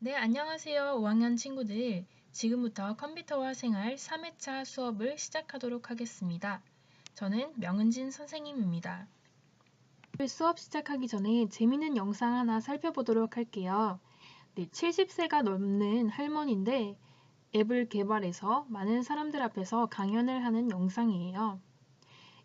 네, 안녕하세요. 5학년 친구들. 지금부터 컴퓨터와 생활 3회차 수업을 시작하도록 하겠습니다. 저는 명은진 선생님입니다. 수업 시작하기 전에 재미있는 영상 하나 살펴보도록 할게요. 네, 70세가 넘는 할머니인데 앱을 개발해서 많은 사람들 앞에서 강연을 하는 영상이에요.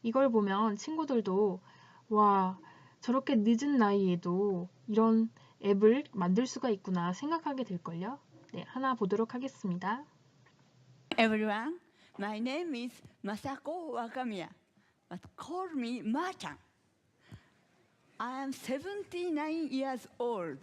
이걸 보면 친구들도 와, 저렇게 늦은 나이에도 이런 앱을 만들 수가 있구나 생각하게 될걸요. 네, 하나 보도록 하겠습니다. Everyone, my name is Masako Wakamiya, but call me Ma-chan. I am 79 years old.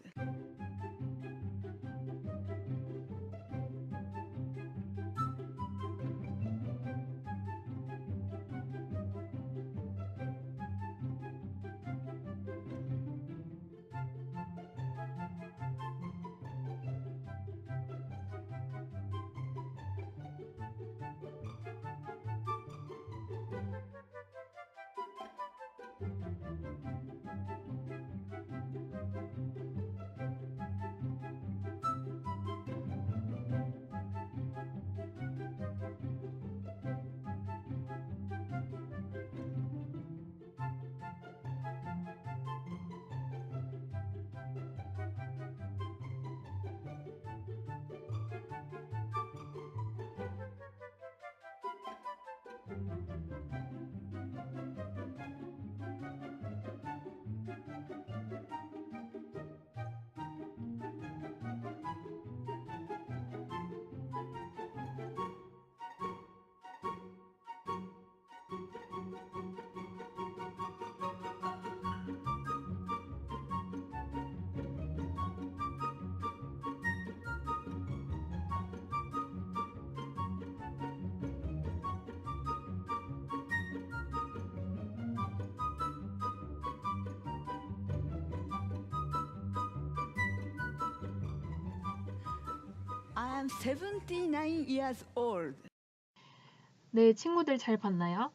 I am 79 years old. 네, 친구들 잘 봤나요?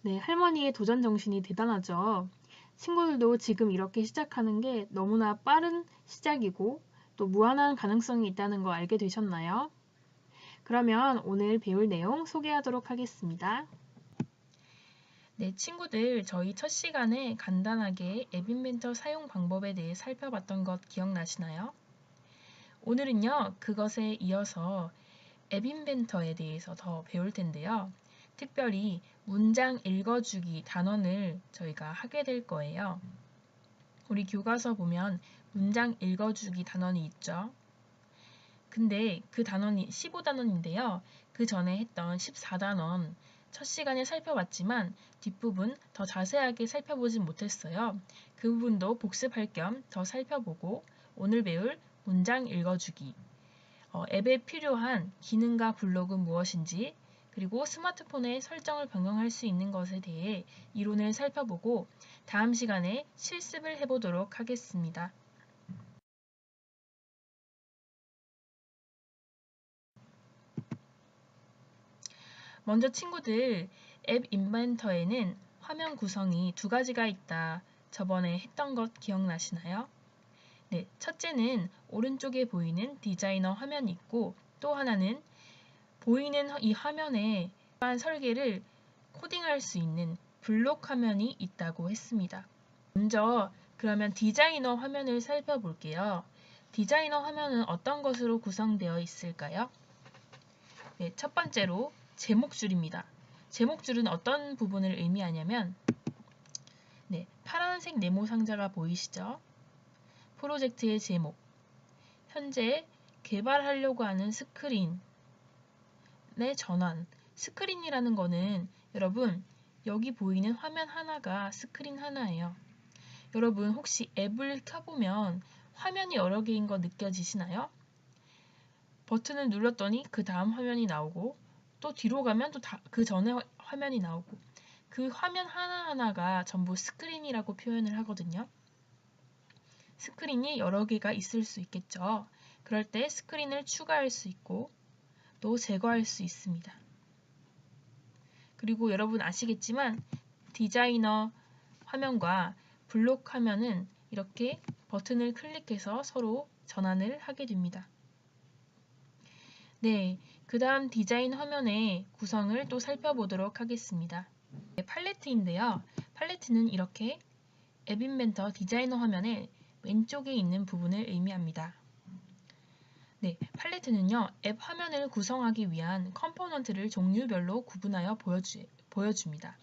네, 할머니의 도전 정신이 대단하죠. 친구들도 지금 이렇게 시작하는 게 너무나 빠른 시작이고 또 무한한 가능성이 있다는 거 알게 되셨나요? 그러면 오늘 배울 내용 소개하도록 하겠습니다. 네, 친구들, 저희 첫 시간에 간단하게 앱 인벤터 사용 방법에 대해 살펴봤던 것 기억나시나요? 오늘은요, 그것에 이어서 앱 인벤터에 대해서 더 배울 텐데요. 특별히 문장 읽어주기 단원을 저희가 하게 될 거예요. 우리 교과서 보면 문장 읽어주기 단원이 있죠. 근데 그 단원이 15단원인데요. 그 전에 했던 14단원 첫 시간에 살펴봤지만 뒷부분 더 자세하게 살펴보진 못했어요. 그 부분도 복습할 겸 더 살펴보고 오늘 배울 문장 읽어주기, 앱에 필요한 기능과 블록은 무엇인지, 그리고 스마트폰의 설정을 변경할 수 있는 것에 대해 이론을 살펴보고 다음 시간에 실습을 해보도록 하겠습니다. 먼저 친구들, 앱 인벤터에는 화면 구성이 두 가지가 있다. 저번에 했던 것 기억나시나요? 네, 첫째는 오른쪽에 보이는 디자이너 화면이 있고 또 하나는 보이는 이 화면에 설계를 코딩할 수 있는 블록 화면이 있다고 했습니다. 먼저 그러면 디자이너 화면을 살펴볼게요. 디자이너 화면은 어떤 것으로 구성되어 있을까요? 네, 첫 번째로 제목줄입니다. 제목줄은 어떤 부분을 의미하냐면 네, 파란색 네모 상자가 보이시죠? 프로젝트의 제목, 현재 개발하려고 하는 스크린의 전환. 스크린이라는 거는 여러분 여기 보이는 화면 하나가 스크린 하나예요. 여러분 혹시 앱을 켜보면 화면이 여러 개인 거 느껴지시나요? 버튼을 눌렀더니 그 다음 화면이 나오고 또 뒤로 가면 또 그 전에 화면이 나오고 그 화면 하나하나가 전부 스크린이라고 표현을 하거든요. 스크린이 여러 개가 있을 수 있겠죠. 그럴 때 스크린을 추가할 수 있고 또 제거할 수 있습니다. 그리고 여러분 아시겠지만 디자이너 화면과 블록 화면은 이렇게 버튼을 클릭해서 서로 전환을 하게 됩니다. 네, 그 다음 디자인 화면의 구성을 또 살펴보도록 하겠습니다. 팔레트인데요. 팔레트는 이렇게 앱 인벤터 디자이너 화면의 왼쪽에 있는 부분을 의미합니다. 네, 팔레트는요, 앱 화면을 구성하기 위한 컴포넌트를 종류별로 구분하여 보여줍니다.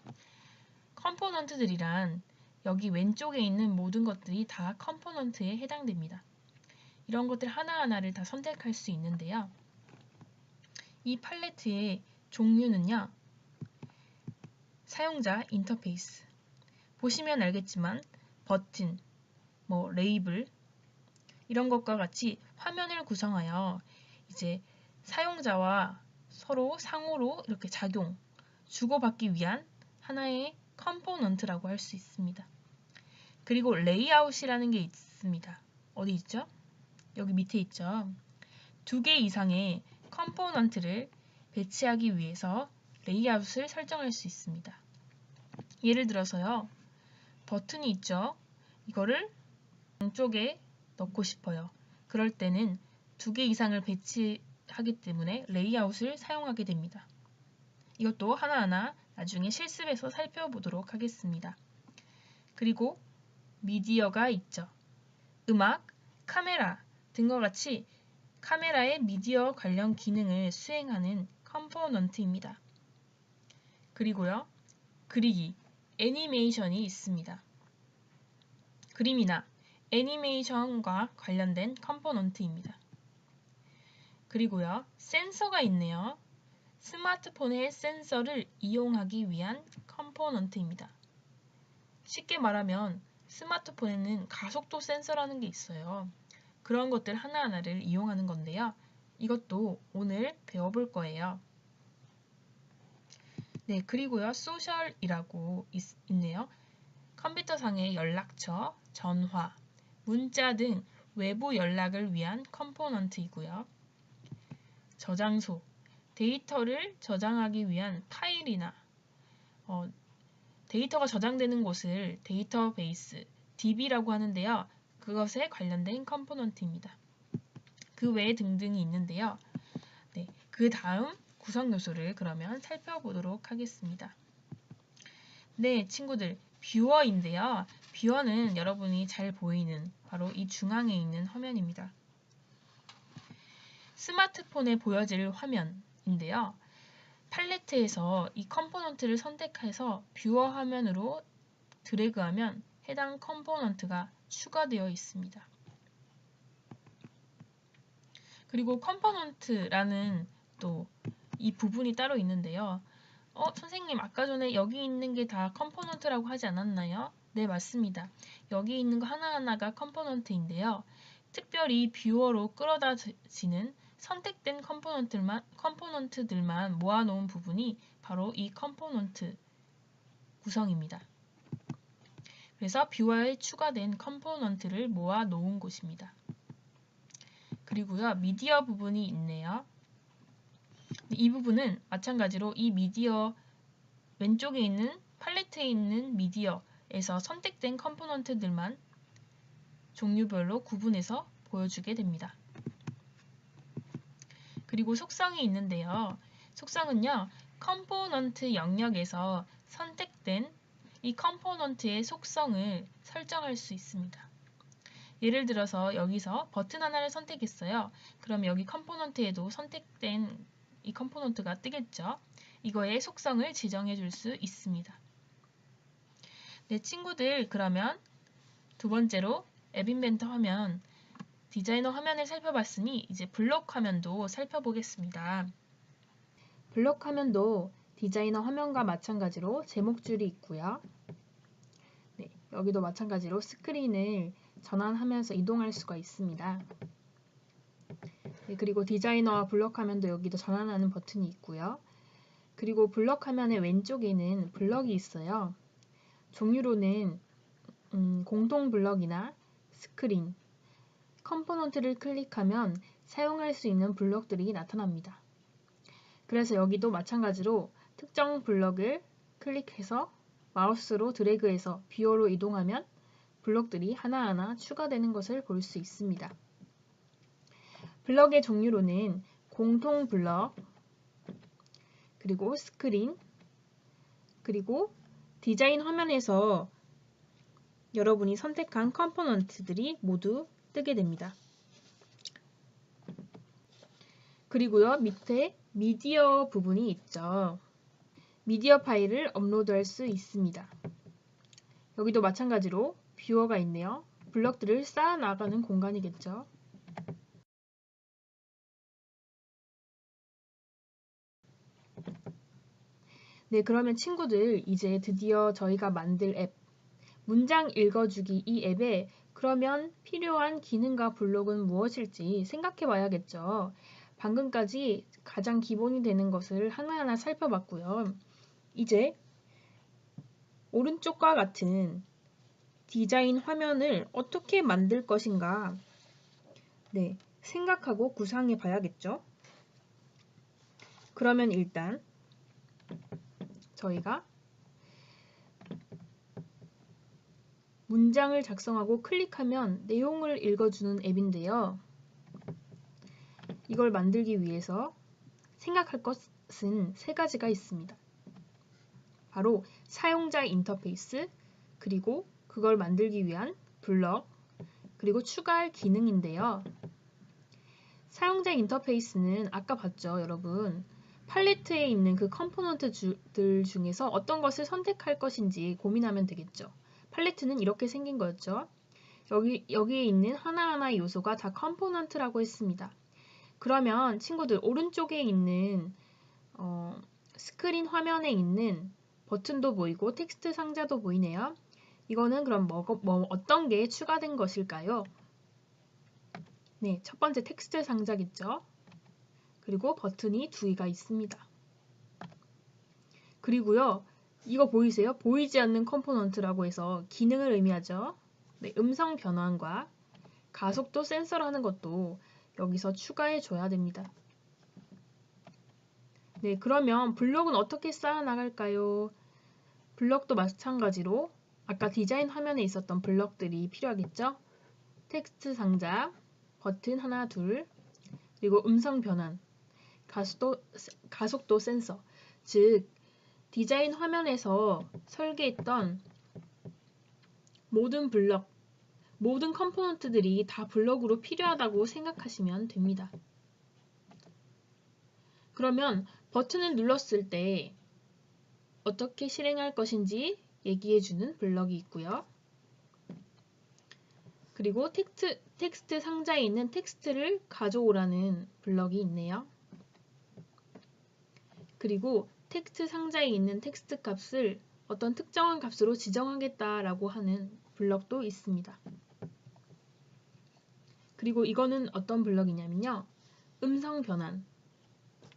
컴포넌트들이란 여기 왼쪽에 있는 모든 것들이 다 컴포넌트에 해당됩니다. 이런 것들 하나하나를 다 선택할 수 있는데요. 이 팔레트의 종류는요, 사용자 인터페이스. 보시면 알겠지만 버튼, 레이블 이런 것과 같이 화면을 구성하여 이제 사용자와 서로 상호로 이렇게 주고받기 위한 하나의 컴포넌트라고 할 수 있습니다. 그리고 레이아웃이라는 게 있습니다. 어디 있죠? 여기 밑에 있죠. 2개 이상의 컴포넌트를 배치하기 위해서 레이아웃을 설정할 수 있습니다. 예를 들어서요. 버튼이 있죠. 이거를 양쪽에 넣고 싶어요. 그럴 때는 2개 이상을 배치하기 때문에 레이아웃을 사용하게 됩니다. 이것도 하나하나 나중에 실습에서 살펴보도록 하겠습니다. 그리고 미디어가 있죠. 음악, 카메라 등과 같이 카메라의 미디어 관련 기능을 수행하는 컴포넌트입니다. 그리고요. 그리기, 애니메이션이 있습니다. 그림이나 애니메이션과 관련된 컴포넌트입니다. 그리고요. 센서가 있네요. 스마트폰의 센서를 이용하기 위한 컴포넌트입니다. 쉽게 말하면 스마트폰에는 가속도 센서라는 게 있어요. 그런 것들 하나하나를 이용하는 건데요. 이것도 오늘 배워볼 거예요. 네, 그리고요. 소셜이라고 있네요. 컴퓨터상의 연락처, 전화, 문자 등 외부 연락을 위한 컴포넌트이고요. 저장소, 데이터를 저장하기 위한 파일이나 데이터가 저장되는 곳을 데이터베이스, DB라고 하는데요. 그것에 관련된 컴포넌트입니다. 그 외에 등등이 있는데요. 네, 그 다음 구성 요소를 그러면 살펴보도록 하겠습니다. 네, 친구들, 뷰어인데요. 뷰어는 여러분이 잘 보이는 바로 이 중앙에 있는 화면입니다. 스마트폰에 보여질 화면인데요. 팔레트에서 이 컴포넌트를 선택해서 뷰어 화면으로 드래그하면 해당 컴포넌트가 추가되어 있습니다. 그리고 컴포넌트라는 또 이 부분이 따로 있는데요. 선생님 아까 전에 여기 있는 게 다 컴포넌트라고 하지 않았나요? 네, 맞습니다. 여기 있는 거 하나하나가 컴포넌트인데요. 특별히 뷰어로 끌어다지는 선택된 컴포넌트들만 모아놓은 부분이 바로 이 컴포넌트 구성입니다. 그래서 뷰어에 추가된 컴포넌트를 모아놓은 곳입니다. 그리고요, 미디어 부분이 있네요. 이 부분은 마찬가지로 이 미디어 왼쪽에 있는 팔레트에 있는 미디어에서 선택된 컴포넌트들만 종류별로 구분해서 보여주게 됩니다. 그리고 속성이 있는데요. 속성은요, 컴포넌트 영역에서 선택된 이 컴포넌트의 속성을 설정할 수 있습니다. 예를 들어서 여기서 버튼 하나를 선택했어요. 그럼 여기 컴포넌트에도 선택된 이 컴포넌트가 뜨겠죠. 이거의 속성을 지정해 줄 수 있습니다. 네, 친구들, 그러면 두 번째로 앱 인벤터 화면, 디자이너 화면을 살펴봤으니 이제 블록 화면도 살펴보겠습니다. 블록 화면도 디자이너 화면과 마찬가지로 제목줄이 있고요. 네, 여기도 마찬가지로 스크린을 전환하면서 이동할 수가 있습니다. 네, 그리고 디자이너와 블록 화면도 여기도 전환하는 버튼이 있고요. 그리고 블록 화면의 왼쪽에는 블럭이 있어요. 종류로는 공통 블럭이나 스크린, 컴포넌트를 클릭하면 사용할 수 있는 블럭들이 나타납니다. 그래서 여기도 마찬가지로 특정 블럭을 클릭해서 마우스로 드래그해서 뷰어로 이동하면 블럭들이 하나하나 추가되는 것을 볼 수 있습니다. 블럭의 종류로는 공통 블럭, 그리고 스크린, 그리고 디자인 화면에서 여러분이 선택한 컴포넌트들이 모두 뜨게 됩니다. 그리고요, 밑에 미디어 부분이 있죠. 미디어 파일을 업로드할 수 있습니다. 여기도 마찬가지로 뷰어가 있네요. 블럭들을 쌓아 나가는 공간이겠죠. 네, 그러면 친구들 이제 드디어 저희가 만들 앱 문장 읽어주기 이 앱에 그러면 필요한 기능과 블록은 무엇일지 생각해 봐야겠죠. 방금까지 가장 기본이 되는 것을 하나하나 살펴봤고요. 이제 오른쪽과 같은 디자인 화면을 어떻게 만들 것인가 네, 생각하고 구상해 봐야겠죠. 그러면 일단 저희가 문장을 작성하고 클릭하면 내용을 읽어주는 앱인데요. 이걸 만들기 위해서 생각할 것은 세 가지가 있습니다. 바로 사용자 인터페이스, 그리고 그걸 만들기 위한 블럭, 그리고 추가할 기능인데요. 사용자 인터페이스는 아까 봤죠, 여러분. 팔레트에 있는 그 컴포넌트들 중에서 어떤 것을 선택할 것인지 고민하면 되겠죠. 팔레트는 이렇게 생긴 거였죠. 여기에 있는 하나하나의 요소가 다 컴포넌트라고 했습니다. 그러면 친구들 오른쪽에 있는 스크린 화면에 있는 버튼도 보이고 텍스트 상자도 보이네요. 이거는 그럼 어떤 게 추가된 것일까요? 네, 첫 번째 텍스트 상자겠죠. 그리고 버튼이 두 개가 있습니다. 그리고요, 이거 보이세요? 보이지 않는 컴포넌트라고 해서 기능을 의미하죠. 네, 음성 변환과 가속도 센서라는 것도 여기서 추가해 줘야 됩니다. 네, 그러면 블록은 어떻게 쌓아 나갈까요? 블록도 마찬가지로 아까 디자인 화면에 있었던 블록들이 필요하겠죠? 텍스트 상자, 버튼 하나, 둘, 그리고 음성 변환, 가속도 센서, 즉 디자인 화면에서 설계했던 모든 블록, 모든 컴포넌트들이 다 블록으로 필요하다고 생각하시면 됩니다. 그러면 버튼을 눌렀을 때 어떻게 실행할 것인지 얘기해주는 블럭이 있고요. 그리고 텍스트 상자에 있는 텍스트를 가져오라는 블럭이 있네요. 그리고 텍스트 상자에 있는 텍스트 값을 어떤 특정한 값으로 지정하겠다라고 하는 블럭도 있습니다. 그리고 이거는 어떤 블럭이냐면요. 음성 변환.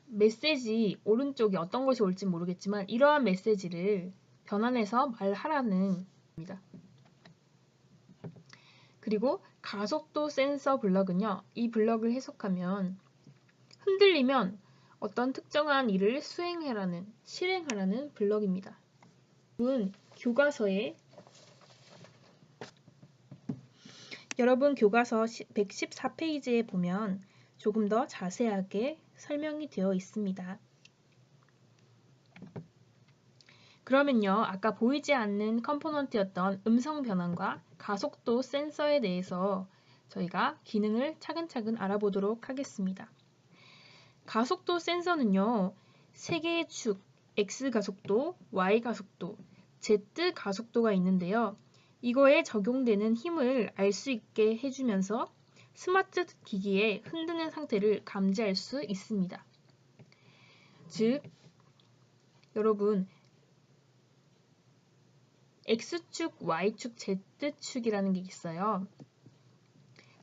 메시지 오른쪽에 어떤 것이 올지 모르겠지만 이러한 메시지를 변환해서 말하라는 겁니다. 그리고 가속도 센서 블럭은요. 이 블럭을 해석하면 흔들리면 어떤 특정한 일을 실행하라는 블럭입니다. 여러분 교과서 114페이지에 보면 조금 더 자세하게 설명이 되어 있습니다. 그러면요, 아까 보이지 않는 컴포넌트였던 음성 변환과 가속도 센서에 대해서 저희가 기능을 차근차근 알아보도록 하겠습니다. 가속도 센서는요, 세 개의 축, X 가속도, Y 가속도, Z 가속도가 있는데요. 이거에 적용되는 힘을 알 수 있게 해주면서 스마트 기기의 흔드는 상태를 감지할 수 있습니다. 즉, 여러분, X축, Y축, Z축이라는 게 있어요.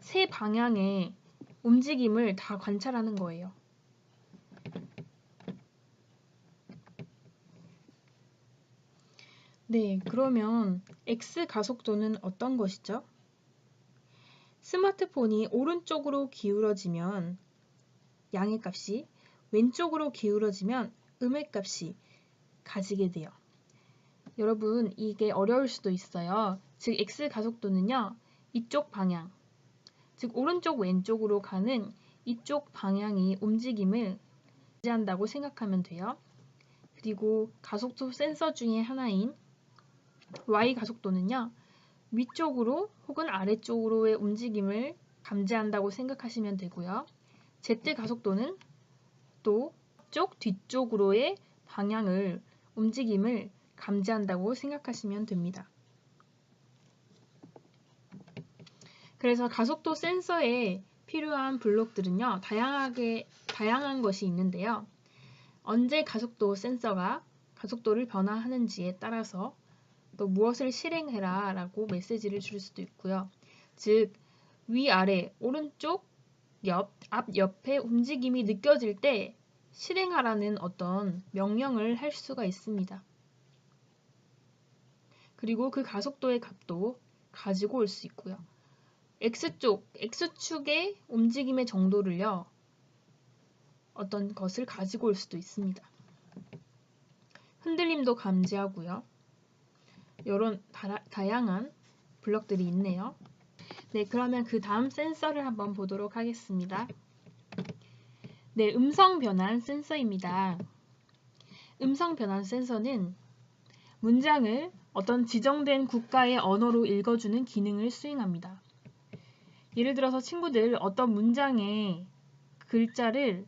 세 방향의 움직임을 다 관찰하는 거예요. 네, 그러면 X 가속도는 어떤 것이죠? 스마트폰이 오른쪽으로 기울어지면 양의 값이, 왼쪽으로 기울어지면 음의 값이 가지게 돼요. 여러분, 이게 어려울 수도 있어요. 즉, X 가속도는요, 이쪽 방향, 즉 오른쪽 왼쪽으로 가는 이쪽 방향이 움직임을 감지한다고 생각하면 돼요. 그리고 가속도 센서 중에 하나인 Y 가속도는요, 위쪽으로 혹은 아래쪽으로의 움직임을 감지한다고 생각하시면 되고요. Z 가속도는 또 뒤쪽으로의 방향을, 움직임을 감지한다고 생각하시면 됩니다. 그래서 가속도 센서에 필요한 블록들은요, 다양한 것이 있는데요. 언제 가속도 센서가 가속도를 변화하는지에 따라서 또 무엇을 실행해라 라고 메시지를 줄 수도 있고요. 즉, 위아래, 오른쪽, 앞, 옆의 움직임이 느껴질 때 실행하라는 어떤 명령을 할 수가 있습니다. 그리고 그 가속도의 값도 가지고 올 수 있고요. X축의 움직임의 정도를요, 어떤 것을 가지고 올 수도 있습니다. 흔들림도 감지하고요. 이런 다양한 블럭들이 있네요. 네, 그러면 그 다음 센서를 한번 보도록 하겠습니다. 네, 음성 변환 센서입니다. 음성 변환 센서는 문장을 어떤 지정된 국가의 언어로 읽어주는 기능을 수행합니다. 예를 들어서 친구들 어떤 문장의 글자를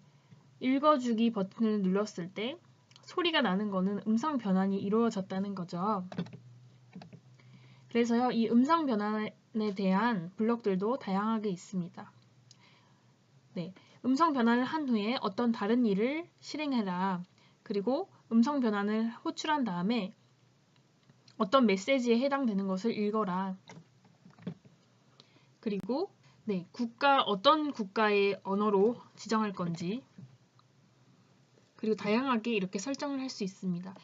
읽어주기 버튼을 눌렀을 때 소리가 나는 것은 음성 변환이 이루어졌다는 거죠. 그래서요, 이 음성 변환에 대한 블록들도 다양하게 있습니다. 네, 음성 변환을 한 후에 어떤 다른 일을 실행해라. 그리고 음성 변환을 호출한 다음에 어떤 메시지에 해당되는 것을 읽어라. 그리고 네, 어떤 국가의 언어로 지정할 건지, 그리고 다양하게 이렇게 설정을 할 수 있습니다.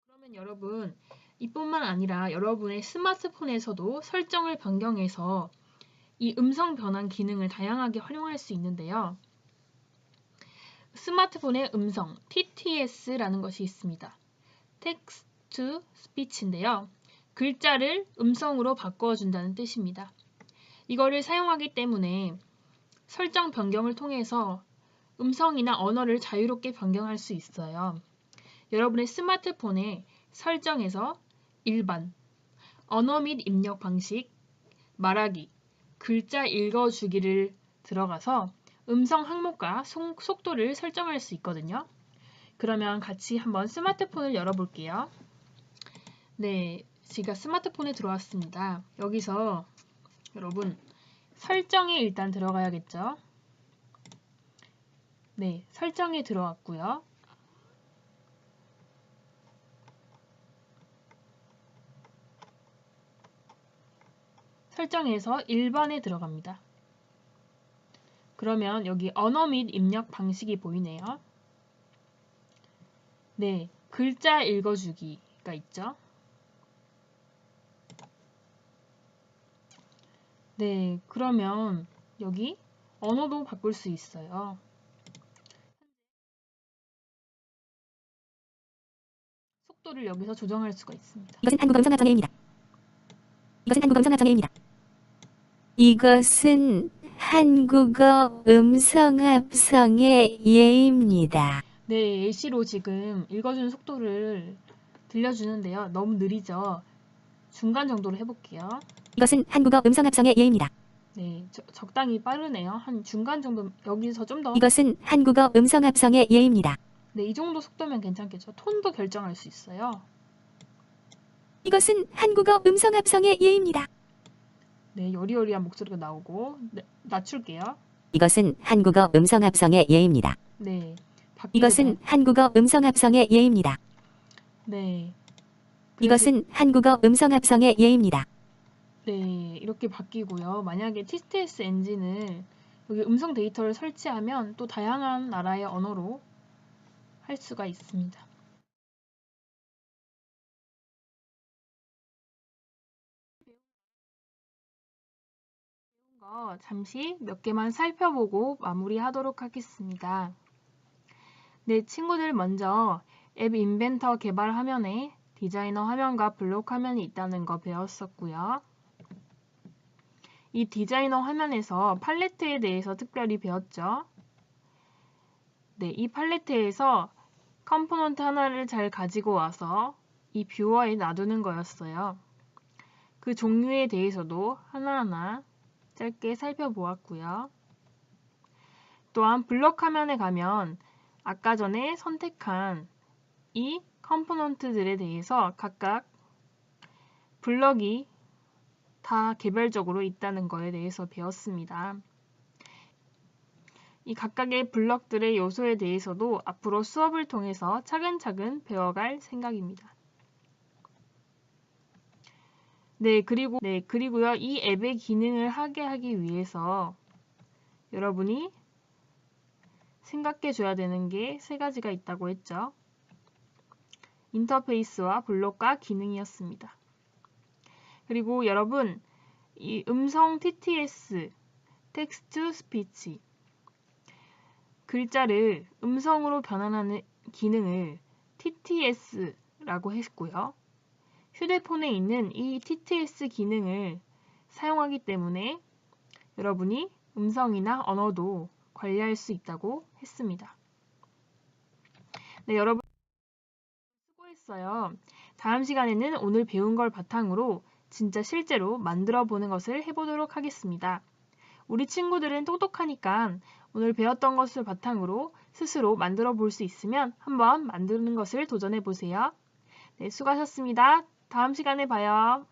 그러면 여러분, 이뿐만 아니라 여러분의 스마트폰에서도 설정을 변경해서 이 음성 변환 기능을 다양하게 활용할 수 있는데요. 스마트폰의 음성, TTS라는 것이 있습니다. Text to Speech인데요. 글자를 음성으로 바꿔준다는 뜻입니다. 이거를 사용하기 때문에 설정 변경을 통해서 음성이나 언어를 자유롭게 변경할 수 있어요. 여러분의 스마트폰에 설정에서 일반, 언어 및 입력 방식, 말하기, 글자 읽어주기를 들어가서 음성 항목과 속도를 설정할 수 있거든요. 그러면 같이 한번 스마트폰을 열어볼게요. 네, 제가 스마트폰에 들어왔습니다. 여기서 여러분 설정에 일단 들어가야겠죠. 네, 설정에 들어왔고요. 설정에서 일반에 들어갑니다. 그러면 여기 언어 및 입력 방식이 보이네요. 네, 글자 읽어주기가 있죠. 네, 그러면 여기 언어도 바꿀 수 있어요. 속도를 여기서 조정할 수가 있습니다. 이것은 한국어 음성 합성의 예입니다. 이것은 한국어 음성 합성의 예입니다. 네, 예시로 지금 읽어주는 속도를 들려주는데요. 너무 느리죠? 중간 정도로 해볼게요. 이것은 한국어 음성 합성의 예입니다. 네, 적당히 빠르네요. 한 중간 정도, 여기서 좀 더. 이것은 한국어 음성 합성의 예입니다. 네, 이 정도 속도면 괜찮겠죠. 톤도 결정할 수 있어요. 이것은 한국어 음성 합성의 예입니다. 네, 여리여리한 목소리가 나오고, 네, 낮출게요. 이것은 한국어 음성 합성의 예입니다. 네, 이것은 한국어 음성 합성의 예입니다. 네. 이것은 한국어 음성 합성의 예입니다. 네, 이렇게 바뀌고요. 만약에 TTS 엔진을 여기 음성 데이터를 설치하면 또 다양한 나라의 언어로 할 수가 있습니다. 잠시 몇 개만 살펴보고 마무리하도록 하겠습니다. 네, 친구들 먼저 앱 인벤터 개발 화면에 디자이너 화면과 블록 화면이 있다는 거 배웠었고요. 이 디자이너 화면에서 팔레트에 대해서 특별히 배웠죠. 네, 이 팔레트에서 컴포넌트 하나를 잘 가지고 와서 이 뷰어에 놔두는 거였어요. 그 종류에 대해서도 하나하나 짧게 살펴보았고요. 또한 블럭 화면에 가면 아까 전에 선택한 이 컴포넌트들에 대해서 각각 블럭이 다 개별적으로 있다는 것에 대해서 배웠습니다. 이 각각의 블럭들의 요소에 대해서도 앞으로 수업을 통해서 차근차근 배워갈 생각입니다. 그리고요, 이 앱의 기능을 하게 하기 위해서 여러분이 생각해 줘야 되는 게 세 가지가 있다고 했죠. 인터페이스와 블록과 기능이었습니다. 그리고 여러분, 이 음성 TTS, 텍스트 스피치, 글자를 음성으로 변환하는 기능을 TTS라고 했고요. 휴대폰에 있는 이 TTS 기능을 사용하기 때문에 여러분이 음성이나 언어도 관리할 수 있다고 했습니다. 네, 여러분 수고했어요. 다음 시간에는 오늘 배운 걸 바탕으로 진짜 실제로 만들어 보는 것을 해보도록 하겠습니다. 우리 친구들은 똑똑하니까 오늘 배웠던 것을 바탕으로 스스로 만들어 볼 수 있으면 한번 만드는 것을 도전해 보세요. 네, 수고하셨습니다. 다음 시간에 봐요.